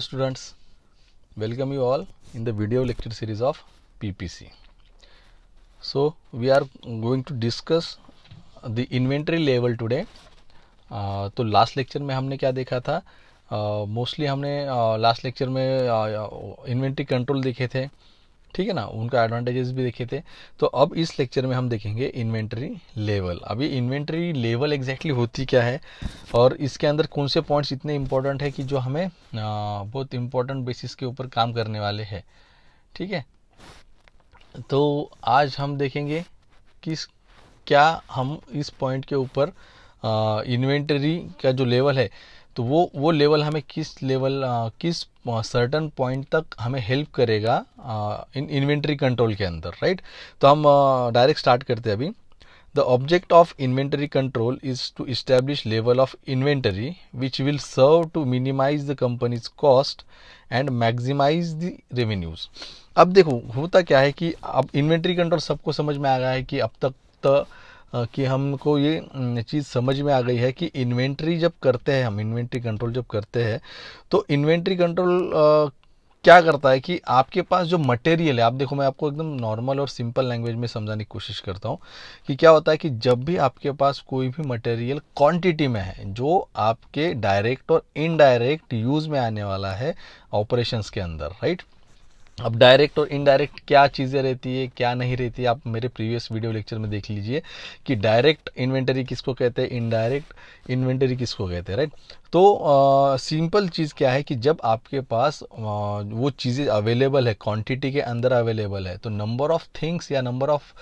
Students, welcome you all in the video lecture series of PPC. So we are going to discuss the inventory level today. तो last lecture में हमने क्या देखा था, mostly हमने last lecture में inventory control देखे थे, ठीक है ना, उनका एडवांटेजेस भी देखे थे। तो अब इस लेक्चर में हम देखेंगे इन्वेंट्री लेवल। अभी इन्वेंट्री लेवल एग्जैक्टली होती क्या है और इसके अंदर कौन से पॉइंट्स इतने इम्पोर्टेंट है कि जो हमें बहुत इम्पोर्टेंट बेसिस के ऊपर काम करने वाले हैं, ठीक है। तो आज हम देखेंगे कि क्या हम इस पॉइंट के ऊपर इन्वेंटरी का जो लेवल है तो वो लेवल हमें किस लेवल किस सर्टन पॉइंट तक हमें हेल्प करेगा इन इन्वेंटरी कंट्रोल के अंदर, राइट। तो हम डायरेक्ट स्टार्ट करते हैं अभी। The object of inventory control is to establish level of inventory which will serve to minimize the company's cost and maximize the revenues। अब देखो होता क्या है कि अब इन्वेंट्री कंट्रोल सबको समझ में आ गया है कि अब तक तो कि हमको ये चीज़ समझ में आ गई है कि इन्वेंट्री जब करते हैं, हम इन्वेंट्री कंट्रोल जब करते हैं तो इन्वेंट्री कंट्रोल क्या करता है कि आपके पास जो मटेरियल है, आप देखो मैं आपको एकदम नॉर्मल और सिंपल लैंग्वेज में समझाने की कोशिश करता हूँ कि क्या होता है कि जब भी आपके पास कोई भी मटेरियल क्वांटिटी में है जो आपके डायरेक्ट और इनडायरेक्ट यूज़ में आने वाला है ऑपरेशंस के अंदर, राइट। अब डायरेक्ट और इनडायरेक्ट क्या चीज़ें रहती है क्या नहीं रहती है, आप मेरे प्रीवियस वीडियो लेक्चर में देख लीजिए कि डायरेक्ट इन्वेंटरी किसको कहते हैं, इनडायरेक्ट इन्वेंटरी किसको कहते हैं, राइट। तो सिंपल चीज़ क्या है कि जब आपके पास वो चीज़ें अवेलेबल है, क्वांटिटी के अंदर अवेलेबल है, तो नंबर ऑफ थिंग्स या number of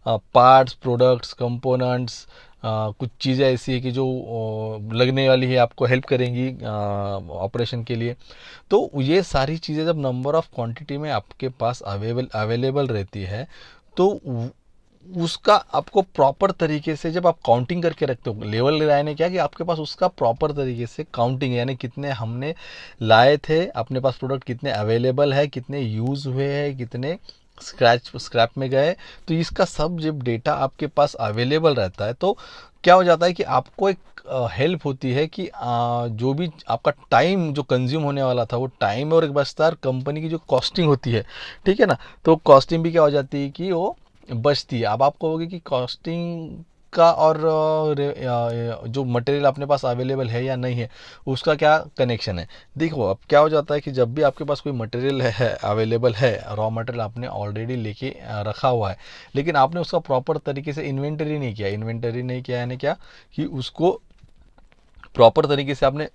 parts, products, components, कुछ चीज़ें ऐसी है कि जो लगने वाली है, आपको हेल्प करेंगी ऑपरेशन के लिए। तो ये सारी चीज़ें जब नंबर ऑफ क्वांटिटी में आपके पास अवेलेबल रहती है तो उसका आपको प्रॉपर तरीके से जब आप काउंटिंग करके रखते हो, लेवल लगाने क्या कि आपके पास उसका प्रॉपर तरीके से काउंटिंग, यानी कितने हमने लाए थे, अपने पास प्रोडक्ट कितने अवेलेबल है, कितने यूज़ हुए हैं, कितने स्क्रैप में गए, तो इसका सब जब डेटा आपके पास अवेलेबल रहता है तो क्या हो जाता है कि आपको एक हेल्प होती है कि जो भी आपका टाइम जो कंज्यूम होने वाला था वो टाइम और एक बचता है, कंपनी की जो कॉस्टिंग होती है, ठीक है ना, तो कॉस्टिंग भी क्या हो जाती है कि वो बचती है। अब आप कहोगे कि कॉस्टिंग का और जो मटेरियल अपने पास अवेलेबल है या नहीं है उसका क्या कनेक्शन है। देखो अब क्या हो जाता है कि जब भी आपके पास कोई मटेरियल है अवेलेबल है, रॉ मटेरियल आपने ऑलरेडी लेके रखा हुआ है, लेकिन आपने उसका प्रॉपर तरीके से इन्वेंटरी नहीं किया, इन्वेंटरी नहीं किया यानी क्या कि उसको प्रॉपर तरीके से आपने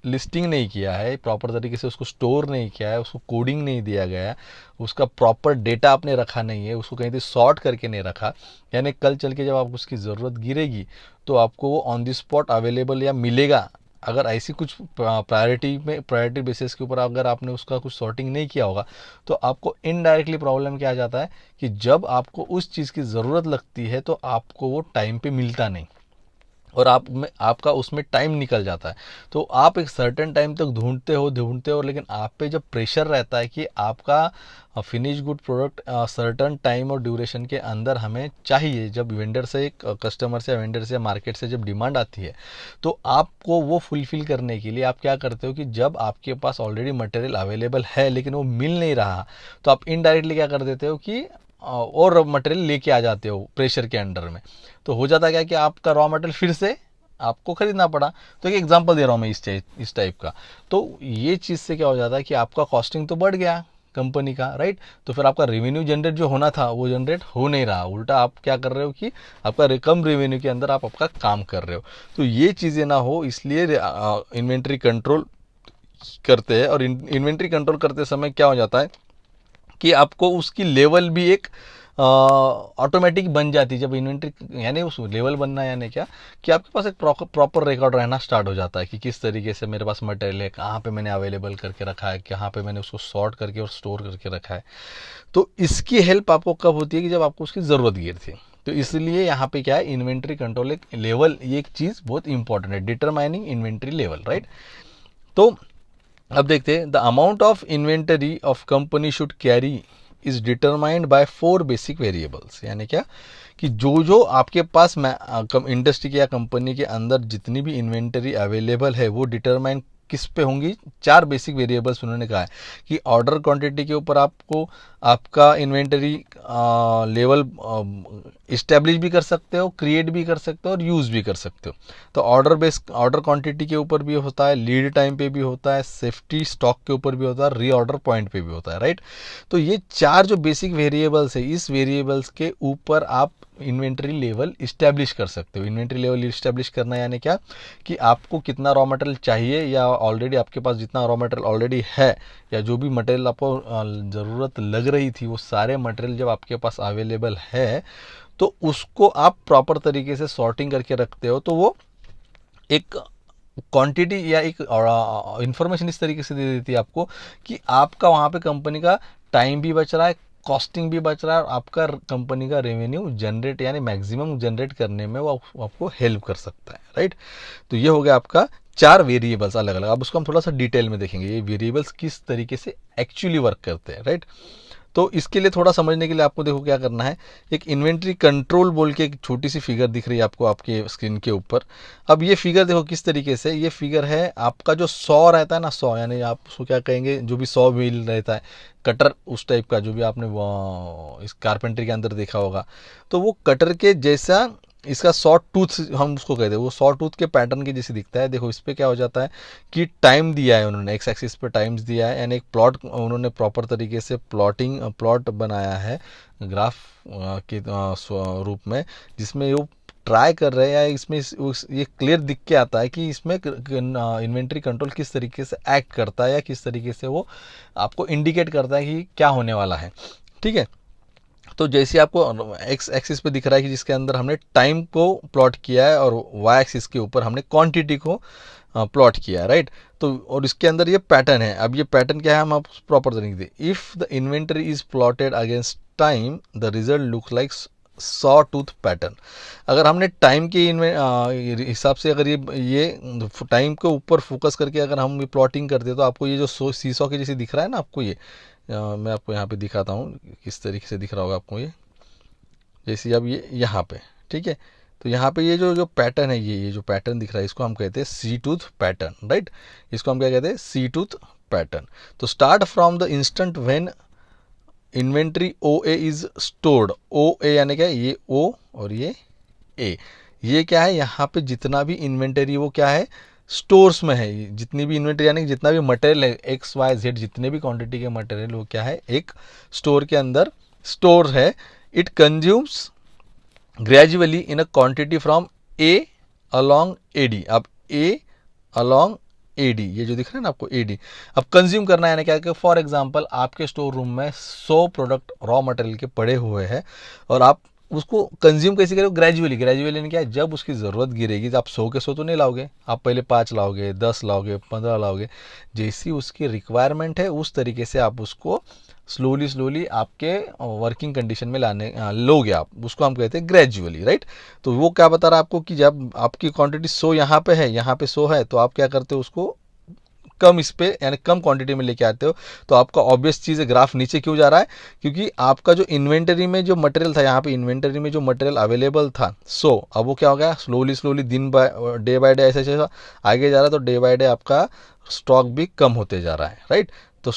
लिस्टिंग नहीं किया है, प्रॉपर तरीके से उसको स्टोर नहीं किया है, उसको कोडिंग नहीं दिया गया है, उसका प्रॉपर डेटा आपने रखा नहीं है, उसको कहीं से सॉर्ट करके नहीं रखा, यानी कल चल के जब आपको उसकी ज़रूरत गिरेगी तो आपको वो ऑन द स्पॉट अवेलेबल या मिलेगा। अगर ऐसी कुछ प्रायोरिटी बेसिस के ऊपर अगर आपने उसका कुछ सॉर्टिंग नहीं किया होगा तो आपको इनडायरेक्टली प्रॉब्लम क्या आ जाता है कि जब आपको उस चीज़ की ज़रूरत लगती है तो आपको वो टाइम पे मिलता नहीं और आपका उसमें टाइम निकल जाता है। तो आप एक सर्टेन टाइम तक ढूंढते हो लेकिन आप पे जब प्रेशर रहता है कि आपका finish good product certain time और ड्यूरेशन के अंदर हमें चाहिए, जब वेंडर से कस्टमर से वेंडर से मार्केट से जब डिमांड आती है तो आपको वो फुलफिल करने के लिए आप क्या करते हो कि जब आपके पास ऑलरेडी मटेरियल अवेलेबल है लेकिन वो मिल नहीं रहा तो आप इनडायरेक्टली क्या कर देते हो कि और मटेरियल लेके आ जाते हो प्रेशर के अंडर में। तो हो जाता क्या कि आपका रॉ मटेरियल फिर से आपको खरीदना पड़ा। तो एक एग्जांपल दे रहा हूँ मैं इस टाइप का। तो ये चीज़ से क्या हो जाता है कि आपका कॉस्टिंग तो बढ़ गया कंपनी का, राइट। तो फिर आपका रेवेन्यू जनरेट जो होना था वो जनरेट हो नहीं रहा, उल्टा आप क्या कर रहे हो कि आपका कम रेवेन्यू के अंदर आप आपका काम कर रहे हो। तो ये चीज़ें ना हो इसलिए इन्वेंट्री कंट्रोल करते हैं। और इन्वेंट्री कंट्रोल करते समय क्या हो जाता है कि आपको उसकी लेवल भी एक ऑटोमेटिक बन जाती है। जब इन्वेंट्री यानी उस लेवल बनना यानी क्या कि आपके पास एक प्रॉपर रिकॉर्ड रहना स्टार्ट हो जाता है कि किस तरीके से मेरे पास मटेरियल है, कहाँ पे मैंने अवेलेबल करके रखा है, कहाँ पे मैंने उसको सॉर्ट करके और स्टोर करके रखा है। तो इसकी हेल्प आपको कब होती है कि जब आपको उसकी ज़रूरत गिरती है। तो इसलिए यहाँ पे क्या है, इन्वेंट्री कंट्रोल एक लेवल, ये एक चीज़ बहुत इंपॉर्टेंट है, डिटरमाइनिंग इन्वेंट्री लेवल, राइट। तो अब देखते हैं, the amount of inventory of company should carry is determined by 4 basic variables. यानी क्या कि जो आपके पास इंडस्ट्री या कंपनी के अंदर जितनी भी इन्वेंटरी अवेलेबल है वो डिटरमाइन किस पे होंगी, 4 बेसिक वेरिएबल्स उन्होंने कहा है कि ऑर्डर क्वांटिटी के ऊपर आपको आपका इन्वेंटरी लेवल इस्टेब्लिश भी कर सकते हो, क्रिएट भी कर सकते हो और यूज़ भी कर सकते हो। तो ऑर्डर क्वांटिटी के ऊपर भी होता है, लीड टाइम पे भी होता है, सेफ्टी स्टॉक के ऊपर भी होता है, रीऑर्डर पॉइंट पे भी होता है, राइट। तो ये 4 जो बेसिक वेरिएबल्स है, इस वेरिएबल्स के ऊपर आप इन्वेंटरी लेवल इस्टेब्लिश कर सकते हो। इन्वेंटरी लेवल इस्टेब्लिश करना यानी क्या कि आपको कितना रॉ मटेरियल चाहिए या ऑलरेडी आपके पास जितना रॉ मटेरियल ऑलरेडी है या जो भी मटेरियल आपको ज़रूरत लग रही थी वो सारे मटेरियल जब आपके पास अवेलेबल है तो उसको आप प्रॉपर तरीके से सॉर्टिंग करके रखते हो, तो वो एक क्वांटिटी या एक इंफॉर्मेशन इस तरीके से दे देती है आपको कि आपका वहाँ पे कंपनी का टाइम भी बच रहा है, कॉस्टिंग भी बच रहा है और आपका कंपनी का रेवेन्यू जनरेट यानी मैक्सिमम जनरेट करने में वो आपको हेल्प कर सकता है, राइट। तो ये हो गया आपका 4 वेरिएबल्स अलग अलग। अब उसको हम थोड़ा सा डिटेल में देखेंगे, ये वेरिएबल्स किस तरीके से एक्चुअली वर्क करते हैं, राइट। तो इसके लिए थोड़ा समझने के लिए आपको देखो क्या करना है, एक इन्वेंट्री कंट्रोल बोल के एक छोटी सी फिगर दिख रही है आपको आपके स्क्रीन के ऊपर। अब ये फिगर देखो किस तरीके से, ये फिगर है आपका जो 100 रहता है ना, 100 यानी आप उसको क्या कहेंगे, जो भी 100 व्हील रहता है, कटर उस टाइप का जो भी आपने इस कारपेंटरी के अंदर देखा होगा, तो वो कटर के जैसा इसका शॉर्ट टूथ हम उसको कहते हैं, वो शॉर्ट टूथ के पैटर्न के जैसे दिखता है। देखो इस पर क्या हो जाता है कि टाइम दिया है उन्होंने, एक्स एक्सिस पे टाइम्स दिया है, यानी एक प्लॉट उन्होंने प्रॉपर तरीके से प्लॉट बनाया है ग्राफ के रूप में, जिसमें वो ट्राई कर रहे हैं या इसमें ये क्लियर दिख के आता है कि इसमें इन्वेंट्री कंट्रोल किस तरीके से एक्ट करता है या किस तरीके से वो आपको इंडिकेट करता है कि क्या होने वाला है, ठीक है। तो जैसे आपको एक्स एक्सिस पे दिख रहा है कि जिसके अंदर हमने टाइम को प्लॉट किया है और वाई एक्सिस के ऊपर हमने क्वांटिटी को प्लॉट किया है, राइट। तो और इसके अंदर ये पैटर्न है। अब ये पैटर्न क्या है हम आप प्रॉपर देखेंगे, if the inventory is plotted against time the result look like saw tooth pattern. अगर हमने टाइम के हिसाब से अगर ये टाइम के ऊपर फोकस करके अगर हम प्लॉटिंग करते तो आपको ये जो सीसॉ के जैसे दिख रहा है ना आपको, ये मैं आपको यहाँ पे दिखाता हूँ किस तरीके से दिख रहा होगा आपको, ये जैसे अब ये यहाँ पे, ठीक है। तो यहाँ पे ये जो पैटर्न है, ये जो पैटर्न दिख रहा है इसको हम कहते हैं सी टूथ पैटर्न, राइट। इसको हम क्या कहते हैं, सी टूथ पैटर्न। तो start from the instant when inventory O A is stored, O A यानी क्या, ये ओ और ये ए, ये क्या है, यहाँ पे जितना भी इन्वेंटरी वो क्या है, स्टोर्स में है। जितनी भी इन्वेंटरी यानी जितना भी मटेरियल है एक्स वाई जेड, जितने भी क्वांटिटी के मटेरियल वो क्या है, एक स्टोर के अंदर स्टोर है। It consumes gradually in a quantity from A along A D. अब ए अलॉन्ग ए डी, ये जो दिख रहा है ना आपको ए डी, अब कंज्यूम करना है क्या कि फॉर एग्जांपल आपके स्टोर रूम में 100 प्रोडक्ट रॉ मटेरियल के पड़े हुए हैं और आप उसको कंज्यूम कैसे करोगे, ग्रेजुअली। ग्रेजुअली क्या है, जब उसकी ज़रूरत गिरेगी तो आप 100 के 100 तो नहीं लाओगे, आप पहले 5 लाओगे, 10 लाओगे, 15 लाओगे। जैसी उसकी रिक्वायरमेंट है उस तरीके से आप उसको स्लोली आपके वर्किंग कंडीशन में लाने लोगे आप, उसको हम कहते हैं ग्रेजुअली, राइट। तो वो क्या बता रहा है आपको कि जब आपकी क्वांटिटी 100 यहाँ पे है, यहाँ पे 100 है, तो आप क्या करते हो उसको कम इस पे यानी कम क्वांटिटी में लेके आते हो। तो आपका ऑब्वियस चीज़ है ग्राफ नीचे क्यों जा रहा है, क्योंकि आपका जो इन्वेंटरी में जो मटेरियल था, यहाँ पे इन्वेंटरी में जो मटेरियल अवेलेबल था 100, अब वो क्या हो गया, स्लोली दिन डे बाय डे ऐसे ऐसे आगे जा रहा है। तो डे बाय डे आपका स्टॉक भी कम होते जा रहा है, राइट। तो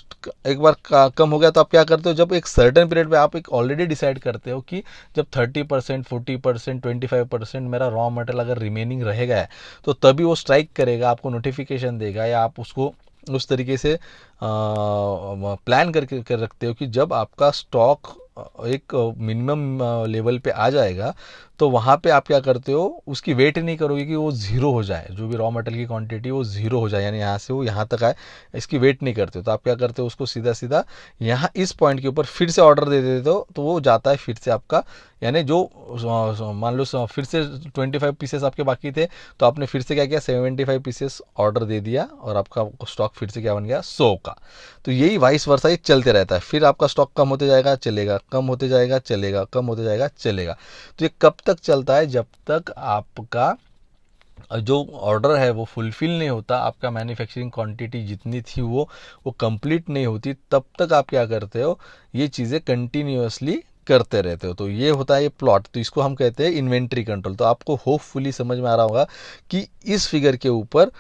एक बार कम हो गया तो आप क्या करते हो, जब एक सर्टेन पीरियड पे आप एक ऑलरेडी डिसाइड करते हो कि जब 30%, 40%, 25% मेरा रॉ मटेरियल अगर रिमेनिंग रहेगा है तो तभी वो स्ट्राइक करेगा, आपको नोटिफिकेशन देगा या आप उसको उस तरीके से प्लान करके कर रखते हो कि जब आपका स्टॉक एक मिनिमम लेवल पे आ जाएगा तो वहाँ पे आप क्या करते हो, उसकी वेट नहीं करोगे कि वो ज़ीरो हो जाए, जो भी रॉ मटेरियल की क्वांटिटी वो ज़ीरो हो जाए, यानी यहाँ से वो यहाँ तक आए, इसकी वेट नहीं करते हो। तो आप क्या करते हो, उसको सीधा यहाँ इस पॉइंट के ऊपर फिर से ऑर्डर दे देते हो, तो वो जाता है फिर से आपका, यानी जो मान लो फिर से 25 पीसेस आपके बाकी थे तो आपने फिर से क्या किया, 75 पीसेस ऑर्डर दे दिया और आपका स्टॉक फिर से क्या बन गया, 100 का। तो यही वाइस वर्सा ये चलते रहता है, फिर आपका स्टॉक कम होते जाएगा चलेगा, कम होते जाएगा चलेगा, कम होते जाएगा चलेगा। तो ये कब तक चलता है, जब तक आपका जो ऑर्डर है वो फुलफ़िल नहीं होता, आपका मैन्युफैक्चरिंग क्वांटिटी जितनी थी वो कंप्लीट नहीं होती, तब तक आप क्या करते हो, ये चीज़ें कंटिन्यूअसली करते रहते हो। तो ये होता है ये प्लॉट, तो इसको हम कहते हैं इन्वेंट्री कंट्रोल। तो आपको होपफुली समझ में आ रहा होगा कि इस फिगर के ऊपर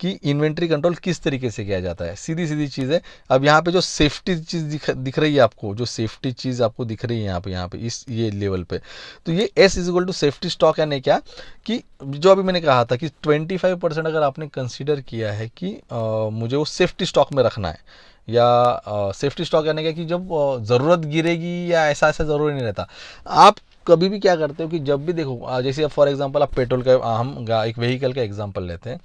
कि इन्वेंट्री कंट्रोल किस तरीके से किया जाता है। सीधी सीधी चीज़ है। अब यहाँ पे जो सेफ्टी चीज़ दिख रही है आपको, जो सेफ्टी चीज़ आपको दिख रही है यहाँ पे इस ये लेवल पे, तो ये S is equal to safety stock, यानी क्या कि जो अभी मैंने कहा था कि 25% अगर आपने कंसिडर किया है कि मुझे वो सेफ्टी स्टॉक में रखना है, या सेफ्टी स्टॉक यानी क्या कि जब ज़रूरत गिरेगी या ऐसा ज़रूरी नहीं रहता। आप कभी भी क्या करते हो कि जब भी देखो, जैसे फॉर एग्जांपल आप पेट्रोल का, हम एक व्हीकल का एग्जांपल लेते हैं,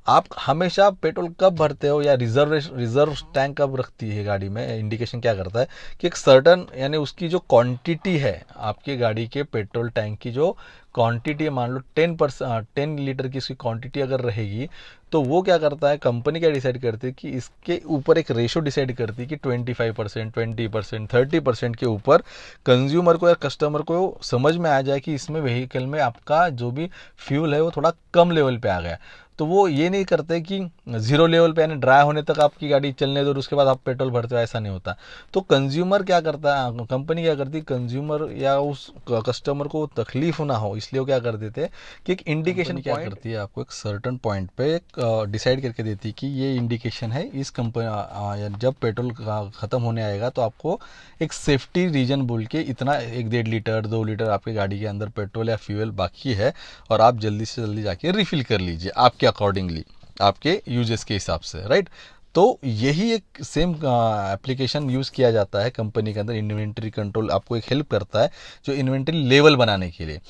आप हमेशा पेट्रोल कब भरते हो या रिजर्व टैंक कब रखती है गाड़ी में, इंडिकेशन क्या करता है कि एक सर्टन, यानी उसकी जो क्वांटिटी है आपकी गाड़ी के पेट्रोल टैंक की, जो क्वांटिटी है, मान लो 10 लीटर की उसकी क्वांटिटी अगर रहेगी, तो वो क्या करता है, कंपनी क्या डिसाइड करती है कि इसके ऊपर एक रेशो डिसाइड करती है कि 25%, 20%, 30% के ऊपर कंज्यूमर को या कस्टमर को समझ में आ जाए कि इसमें व्हीकल में आपका जो भी फ्यूल है वो थोड़ा कम लेवल पे आ गया। तो वो ये नहीं करते कि ज़ीरो लेवल पे, यानी ड्राई होने तक आपकी गाड़ी चलने दो और उसके बाद आप पेट्रोल भरते हो, ऐसा नहीं होता। तो कंज्यूमर क्या करता है, कंपनी क्या करती है, कंज्यूमर या उस कस्टमर को तकलीफ ना हो इसलिए वो क्या कर देते हैं कि एक इंडिकेशन क्या करती है, आपको एक सर्टन पॉइंट पे एक डिसाइड करके देती है कि ये इंडिकेशन है इस कंपनी, जब पेट्रोल ख़त्म होने आएगा तो आपको एक सेफ्टी रीजन बोल के इतना 1-1.5 लीटर 2 लीटर आपके गाड़ी के अंदर पेट्रोल या फ्यूल बाकी है और आप जल्दी से जल्दी जाके रिफ़िल कर लीजिए आपके अकॉर्डिंगली, आपके यूजेस के हिसाब से, राइट। तो यही एक सेम एप्लीकेशन यूज़ किया जाता है कंपनी के अंदर। इन्वेंट्री कंट्रोल आपको एक हेल्प करता है जो इन्वेंट्री लेवल बनाने के लिए,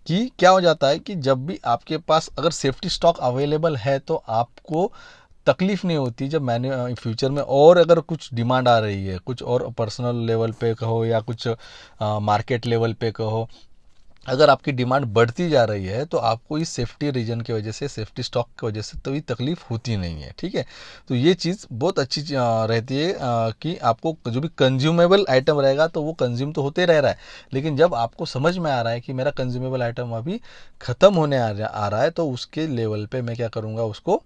कि क्या हो जाता है कि जब भी आपके पास अगर सेफ्टी स्टॉक अवेलेबल है तो आपको तकलीफ नहीं होती जब मैंने फ्यूचर में और अगर कुछ डिमांड आ रही है, कुछ और पर्सनल लेवल पे कहो या कुछ मार्केट लेवल पे कहो, अगर आपकी डिमांड बढ़ती जा रही है तो आपको इस सेफ्टी रीजन की वजह से, सेफ्टी स्टॉक की वजह से तो ये तकलीफ होती नहीं है, ठीक है। तो ये चीज़ बहुत अच्छी रहती है कि आपको जो भी कंज्यूमेबल आइटम रहेगा तो वो कंज्यूम तो होते रह रहा है, लेकिन जब आपको समझ में आ रहा है कि मेरा कंज्यूमेबल आइटम अभी ख़त्म होने आ रहा है, तो उसके लेवल पे मैं क्या करूँगा, उसको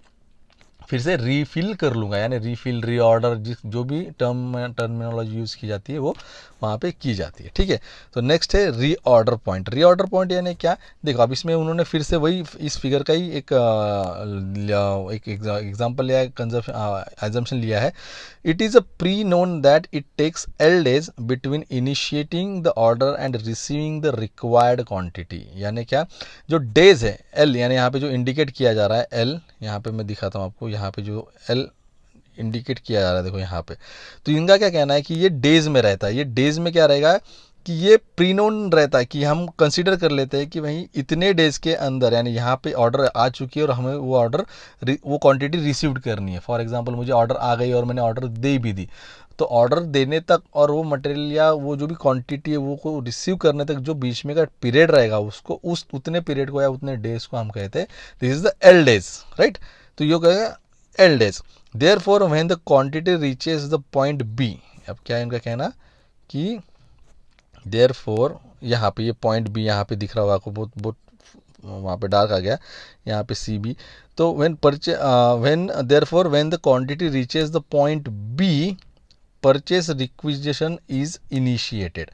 फिर से रीफिल कर लूँगा, यानी रीफिल, रीऑर्डर, जो भी टर्मिनोलॉजी यूज़ की जाती है वो वहाँ पे की जाती है, ठीक है। तो नेक्स्ट है रीऑर्डर पॉइंट। रीऑर्डर पॉइंट यानी क्या, देखो अब इसमें उन्होंने फिर से वही इस फिगर का ही एक एग्जाम्पल लिया है, एजम्पशन लिया है। It is a pre known that it takes L days between initiating the order and receiving the required quantity. यानी क्या, जो डेज है L, यानी यहाँ पे जो इंडिकेट किया जा रहा है L, यहाँ पे मैं दिखाता हूँ आपको, यहाँ पे जो L इंडिकेट किया जा रहा है देखो यहाँ पे, तो इनका क्या कहना है कि ये डेज में रहता है। ये डेज में क्या रहेगा कि ये प्रीनोन रहता है, कि हम कंसीडर कर लेते हैं कि भाई इतने डेज के अंदर, यानी यहाँ पे ऑर्डर आ चुकी है और हमें वो ऑर्डर, वो क्वांटिटी रिसीव्ड करनी है। फॉर एग्जांपल मुझे ऑर्डर आ गई और मैंने ऑर्डर दे भी दी, तो ऑर्डर देने तक और वो मटेरियल या वो जो भी क्वांटिटी है वो को रिसीव करने तक जो बीच में का पीरियड रहेगा, उसको उस उतने पीरियड को या उतने डेज को हम कहते हैं this is the L days, right. तो ये कहेगा L days। Therefore when the quantity reaches the point B, अब क्या है इनका कहना कि देयरफॉर यहाँ पे ये पॉइंट B यहाँ पे दिख रहा होगा आपको, बहुत बहुत वहाँ पे डार्क आ गया, यहाँ पे CB। तो when therefore when the quantity reaches the point B, purchase requisition is initiated.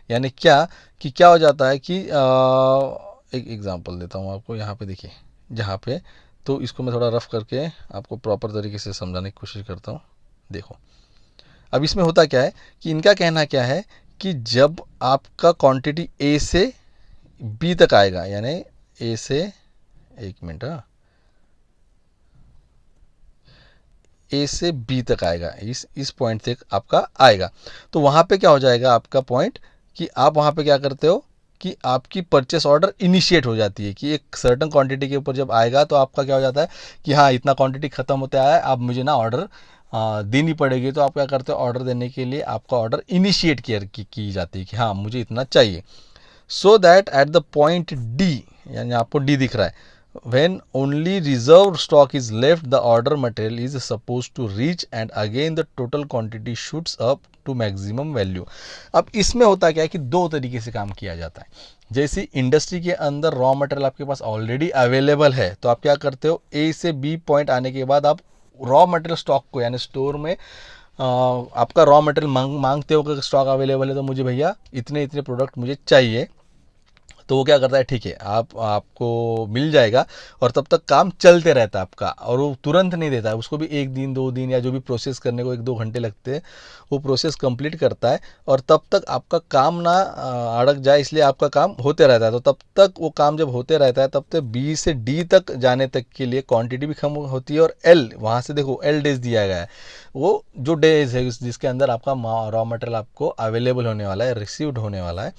यानी क्या कि क्या हो जाता है कि एक एग्जांपल देता हूँ आपको, यहाँ पे देखिए, जहाँ पे, तो इसको मैं थोड़ा रफ करके आपको प्रॉपर तरीके से समझाने की कोशिश करता हूँ। देखो अब इसमें होता क्या है कि इनका कहना क्या है कि जब आपका क्वांटिटी A से B तक आएगा, यानी A से, एक मिनट, A से B तक आएगा, इस पॉइंट तक आपका आएगा, तो वहाँ पे क्या हो जाएगा आपका पॉइंट कि आप वहाँ पे क्या करते हो कि आपकी परचेस ऑर्डर इनिशिएट हो जाती है, कि एक सर्टन क्वांटिटी के ऊपर जब आएगा तो आपका क्या हो जाता है कि हाँ इतना क्वांटिटी ख़त्म होते आया है, अब मुझे ना ऑर्डर देनी पड़ेगी। तो आप क्या करते हो, ऑर्डर देने के लिए आपका ऑर्डर इनिशिएट की जाती है कि हाँ मुझे इतना चाहिए। So that at the point D, यानी आपको D दिख रहा है, when only reserved stock is left, the order material is supposed to reach and again the total quantity shoots up to maximum value। अब इसमें होता क्या है कि दो तरीके से काम किया जाता है। जैसे इंडस्ट्री के अंदर रॉ मटेरियल आपके पास ऑलरेडी अवेलेबल है, तो आप क्या करते हो, A से B पॉइंट आने के बाद आप रॉ मटेरियल स्टॉक को, यानी स्टोर में आपका रॉ मटेरियल मांगते हो कि स्टॉक अवेलेबल है तो मुझे भैया इतने इतने प्रोडक्ट मुझे चाहिए, तो वो क्या करता है, ठीक है आपको मिल जाएगा, और तब तक काम चलते रहता है आपका, और वो तुरंत नहीं देता है, उसको भी 1 दिन 2 दिन या जो भी प्रोसेस करने को 1-2 घंटे लगते हैं, वो प्रोसेस कंप्लीट करता है, और तब तक आपका काम ना अड़क जाए, इसलिए आपका काम होते रहता है। तो तब तक वो काम जब होते रहता है, तब तक बी से डी तक जाने तक के लिए क्वांटिटी भी कम होती है, और एल वहाँ से देखो एल डेज दिया गया है, वो जो डेज है जिसके अंदर आपका रॉ मटेरियल आपको अवेलेबल होने वाला है, रिसीव्ड होने वाला है,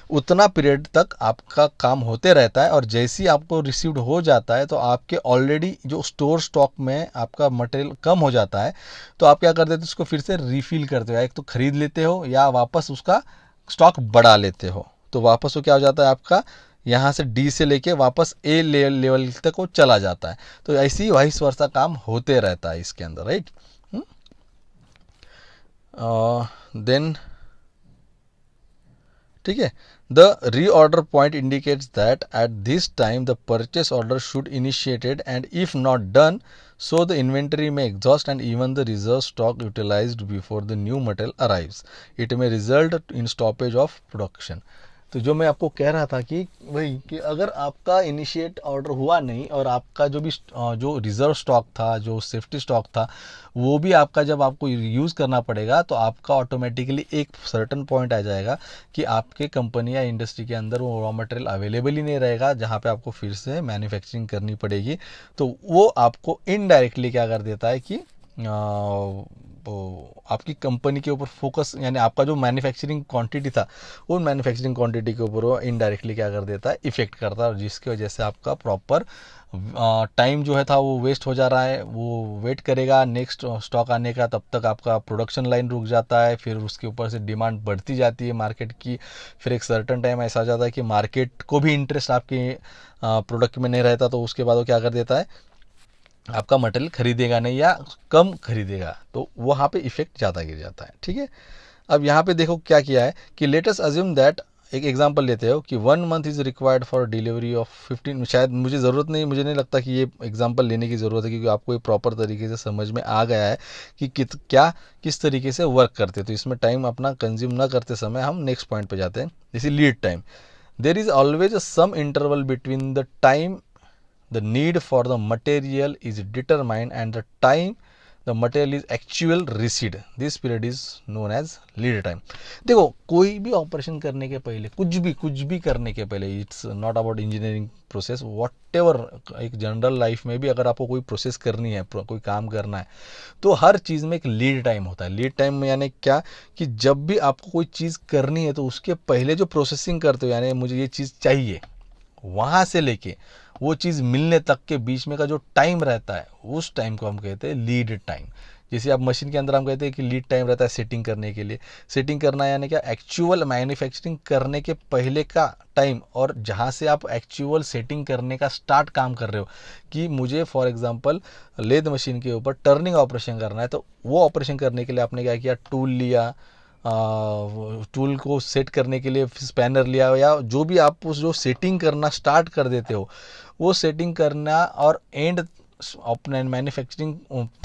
उतना पीरियड तक आपका काम होते रहता है। और जैसे ही आपको रिसीव्ड हो जाता है, तो आपके ऑलरेडी जो स्टोर स्टॉक में आपका मटेरियल कम हो जाता है, तो आप क्या कर देते हो, उसको फिर से रिफिल करते हो, एक तो खरीद लेते हो या वापस उसका स्टॉक बढ़ा लेते हो। तो वापस वो क्या हो जाता है, आपका यहाँ से डी से लेके वापस ए लेवल तक वो चला जाता है। तो ऐसे ही वाइस वर्सा काम होते रहता है इसके अंदर, राइट। देन ठीक है, the reorder point indicates that at this time the purchase order should initiated, and if not done so the inventory may exhaust and even the reserve stock utilized before the new material arrives. It may result in stoppage of production. तो जो मैं आपको कह रहा था कि वही कि अगर आपका इनिशिएट ऑर्डर हुआ नहीं, और आपका जो भी जो रिज़र्व स्टॉक था, जो सेफ्टी स्टॉक था, वो भी आपका जब आपको यूज़ करना पड़ेगा, तो आपका ऑटोमेटिकली एक सर्टन पॉइंट आ जाएगा कि आपके कंपनी या इंडस्ट्री के अंदर वो रॉ मटेरियल अवेलेबल ही नहीं रहेगा, जहाँ पे आपको फिर से मैन्युफैक्चरिंग करनी पड़ेगी। तो वो आपको इनडायरेक्टली क्या कर देता है कि आपकी कंपनी के ऊपर फोकस, यानी आपका जो मैन्युफैक्चरिंग क्वांटिटी था, वो मैन्युफैक्चरिंग क्वांटिटी के ऊपर वो इनडायरेक्टली क्या कर देता है, इफेक्ट करता है, और जिसकी वजह से आपका प्रॉपर टाइम जो है था वो वेस्ट हो जा रहा है। वो वेट करेगा नेक्स्ट स्टॉक आने का, तब तक आपका प्रोडक्शन लाइन रुक जाता है, फिर उसके ऊपर से डिमांड बढ़ती जाती है मार्केट की। फिर एक सर्टन टाइम ऐसा आ जाता है कि मार्केट को भी इंटरेस्ट आपके प्रोडक्ट में नहीं रहता, तो उसके बाद वो क्या कर देता है, आपका मटेरियल खरीदेगा नहीं या कम खरीदेगा, तो वहाँ पे इफेक्ट ज़्यादा गिर जाता है। ठीक है, अब यहाँ पे देखो क्या किया है कि लेट अस अज्यूम दैट, एक एग्जांपल लेते हो कि 1 month is required for delivery of 15, शायद मुझे नहीं लगता कि ये एग्जांपल लेने की ज़रूरत है, क्योंकि आपको ये प्रॉपर तरीके से समझ में आ गया है कि किस तरीके से वर्क करते। तो इसमें टाइम अपना कंज्यूम ना करते समय हम नेक्स्ट पॉइंट पे जाते हैं, जैसे lead time. There is always some interval between the time the need for the material is determined and the time the material is actual received. This period is known as lead time. देखो, कोई भी operation करने के पहले, कुछ भी करने के पहले, it's not about engineering process, what ever, एक जनरल लाइफ में भी अगर आपको कोई प्रोसेस करनी है, कोई काम करना है, तो हर चीज़ में एक लीड टाइम होता है। लीड टाइम में यानी क्या, कि जब भी आपको कोई चीज़ करनी है, तो उसके पहले जो प्रोसेसिंग करते हो, यानी मुझे ये चीज़ चाहिए, वहाँ से लेके वो चीज़ मिलने तक के बीच में का जो टाइम रहता है, उस टाइम को हम कहते हैं लीड टाइम। जैसे आप मशीन के अंदर हम कहते हैं कि लीड टाइम रहता है सेटिंग करने के लिए। सेटिंग करना यानी क्या, एक्चुअल मैन्युफैक्चरिंग करने के पहले का टाइम, और जहाँ से आप एक्चुअल सेटिंग करने का स्टार्ट काम कर रहे हो, कि मुझे फॉर एग्जांपल लेद मशीन के ऊपर टर्निंग ऑपरेशन करना है, तो वो ऑपरेशन करने के लिए आपने क्या किया, टूल लिया, टूल को सेट करने के लिए स्पैनर लिया, या जो भी आप उस जो सेटिंग करना स्टार्ट कर देते हो, वो सेटिंग करना और एंड अपने मैन्युफैक्चरिंग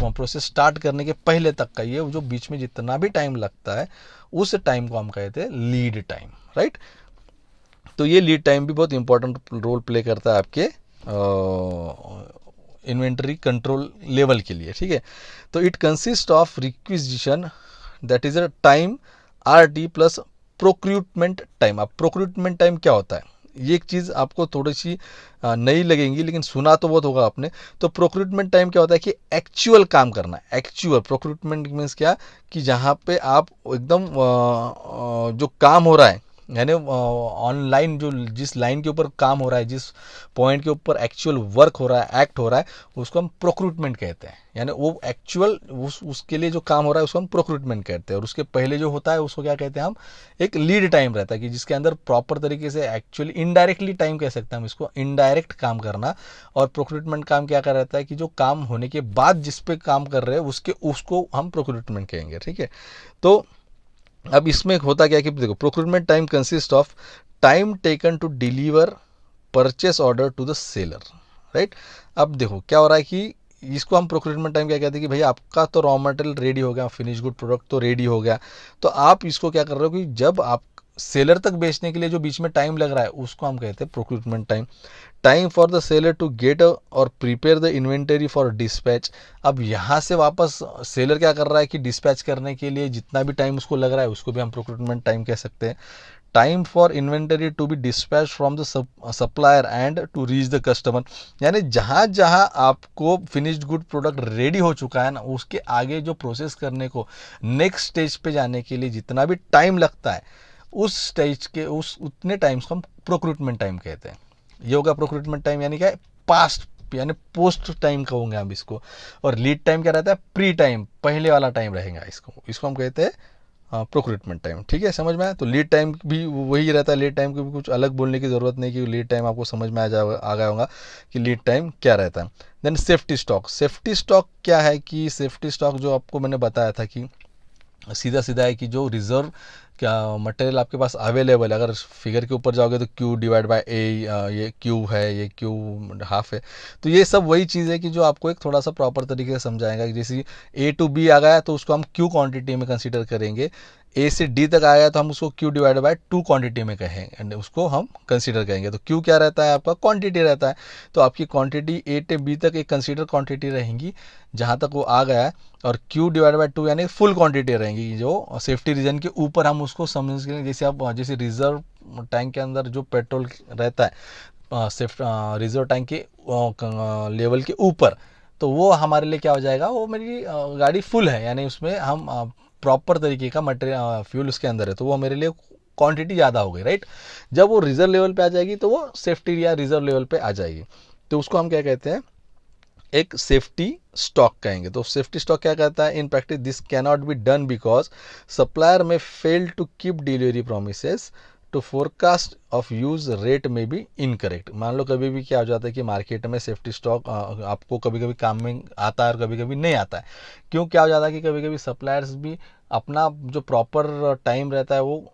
प्रोसेस स्टार्ट करने के पहले तक का, ये जो बीच में जितना भी टाइम लगता है, उस टाइम को हम कहते हैं लीड टाइम, राइट। तो ये लीड टाइम भी बहुत इंपॉर्टेंट रोल प्ले करता है आपके इन्वेंटरी कंट्रोल लेवल के लिए। ठीक है, तो it consist of requisition, that is a time RT plus procurement time. अब प्रोक्रूटमेंट टाइम क्या होता है, ये एक चीज़ आपको थोड़ी सी नई लगेंगी, लेकिन सुना तो बहुत होगा आपने। तो प्रोक्रूटमेंट टाइम क्या होता है कि एक्चुअल काम करना है। एक्चुअल प्रोक्रूटमेंट मीन्स क्या, कि जहाँ पे आप एकदम जो काम हो रहा है, यानी ऑनलाइन जो जिस लाइन के ऊपर काम हो रहा है, जिस पॉइंट के ऊपर एक्चुअल वर्क हो रहा है, एक्ट हो रहा है, उसको हम प्रोक्रूटमेंट कहते हैं। यानी वो एक्चुअल उसके लिए जो काम हो रहा है, उसको हम प्रोक्रूटमेंट कहते हैं। और उसके पहले जो होता है, उसको क्या कहते हैं हम, एक लीड टाइम रहता है, कि जिसके अंदर प्रॉपर तरीके से एक्चुअली इनडायरेक्टली टाइम कह सकते हैं हम इसको, इनडायरेक्ट काम करना। और प्रोक्रूटमेंट काम क्या कर रहता है, कि जो काम होने के बाद जिस पे काम कर रहे हैं उसको हम प्रोक्रूटमेंट कहेंगे। ठीक है, तो अब इसमें होता क्या कि देखो, procurement time consist of time taken to deliver purchase order to the seller, right. अब देखो क्या हो रहा है कि इसको हम प्रोक्यूरमेंट टाइम क्या कहते हैं, कि भाई आपका तो रॉ मटेरियल रेडी हो गया, फिनिश गुड प्रोडक्ट तो रेडी हो गया, तो आप इसको क्या कर रहे हो कि जब आप सेलर तक बेचने के लिए जो बीच में टाइम लग रहा है उसको हम कहते हैं procurement time. Time for the seller to get और prepare the inventory for dispatch. अब यहाँ से वापस सेलर क्या कर रहा है कि डिस्पैच करने के लिए जितना भी टाइम उसको लग रहा है उसको भी हम प्रोक्यूरमेंट टाइम कह सकते हैं। Time for inventory to be dispatch from the supplier and to reach the customer, यानी जहाँ जहाँ आपको फिनिश्ड गुड प्रोडक्ट रेडी हो चुका है ना, उसके आगे जो प्रोसेस करने को नेक्स्ट स्टेज पे जाने के लिए जितना भी टाइम लगता है उस स्टेज के उस उतने टाइम्स को हम प्रोक्रूटमेंट टाइम कहते हैं। ये होगा प्रोक्रूटमेंट टाइम, यानी क्या है, पास्ट यानी पोस्ट टाइम कहोगे हम इसको। और लीड टाइम क्या रहता है, प्री टाइम, पहले वाला टाइम रहेगा, इसको हम कहते हैं प्रोक्रूटमेंट टाइम। ठीक है, समझ में आया। तो लीड टाइम भी वही रहता है, लीड टाइम को भी कुछ अलग बोलने की ज़रूरत नहीं कि लीड टाइम आपको समझ में आ गया होगा कि लीड टाइम क्या रहता है। Then safety stock. Safety stock क्या है कि सेफ्टी स्टॉक जो आपको मैंने बताया था कि सीधा सीधा है कि जो रिजर्व क्या मटेरियल आपके पास अवेलेबल है, अगर फिगर के ऊपर जाओगे तो Q डिवाइड बाय A, ये Q है, ये Q हाफ है, तो ये सब वही चीज़ है कि जो आपको एक थोड़ा सा प्रॉपर तरीके से समझाएगा कि जैसे A to B आ गया तो उसको हम Q क्वांटिटी में कंसीडर करेंगे, A से D तक आया तो हम उसको Q डिवाइड बाय 2 क्वांटिटी में कहेंगे, उसको हम कंसीडर करेंगे। तो Q क्या रहता है, आपका क्वांटिटी रहता है। तो आपकी क्वांटिटी A से B तक एक कंसीडर क्वांटिटी रहेंगी जहाँ तक वो आ गया है, और Q डिवाइड बाय 2 यानी फुल क्वांटिटी रहेंगी जो सेफ्टी रीजन के ऊपर हम उसको समझ के, जैसे आप जैसे रिजर्व टैंक के अंदर जो पेट्रोल रहता है रिजर्व टैंक के लेवल के ऊपर, तो वो हमारे लिए क्या हो जाएगा, वो मेरी गाड़ी फुल है, यानी उसमें हम प्रॉपर तरीके का मटेरियल फ्यूल उसके अंदर है, तो वो मेरे लिए क्वांटिटी ज़्यादा हो गई, राइट। जब वो रिजर्व लेवल पे आ जाएगी तो वो सेफ्टी या रिजर्व लेवल पे आ जाएगी, तो उसको हम क्या कहते हैं, एक सेफ्टी स्टॉक कहेंगे। तो सेफ्टी स्टॉक क्या कहता है, in practice this cannot be done because supplier may fail to keep delivery promises to forecast of use rate may भी इनकरेक्ट। मान लो कभी भी क्या हो जाता है कि मार्केट में सेफ्टी स्टॉक आपको कभी कभी काम में आता है और कभी कभी नहीं आता है। क्यों, क्या हो जाता है कि कभी कभी सप्लायर्स भी अपना जो प्रॉपर टाइम रहता है वो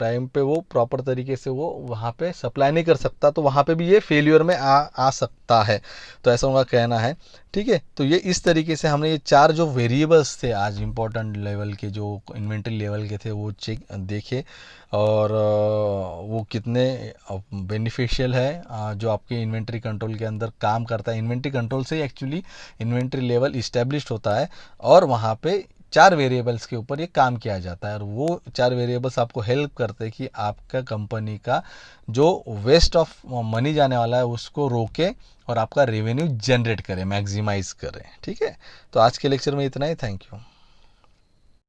टाइम पे वो प्रॉपर तरीके से वो वहाँ पे सप्लाई नहीं कर सकता, तो वहाँ पे भी ये फेलियर में आ सकता है। तो ऐसा उनका कहना है। ठीक है, तो ये इस तरीके से हमने ये 4 जो वेरिएबल्स थे आज इंपॉर्टेंट लेवल के, जो इन्वेंट्री लेवल के थे, वो चेक देखे, और वो कितने बेनिफिशियल है जो आपके इन्वेंट्री कंट्रोल के अंदर काम करता है। इन्वेंट्री कंट्रोल से एक्चुअली इन्वेंट्री लेवल इस्टेब्लिश्ड होता है और वहाँ पे 4 वेरिएबल्स के ऊपर ये काम किया जाता है, और वो 4 वेरिएबल्स आपको हेल्प करते हैं कि आपका कंपनी का जो वेस्ट ऑफ मनी जाने वाला है उसको रोके और आपका रेवेन्यू जनरेट करे, मैक्सिमाइज करे। ठीक है, तो आज के लेक्चर में इतना ही। Thank you.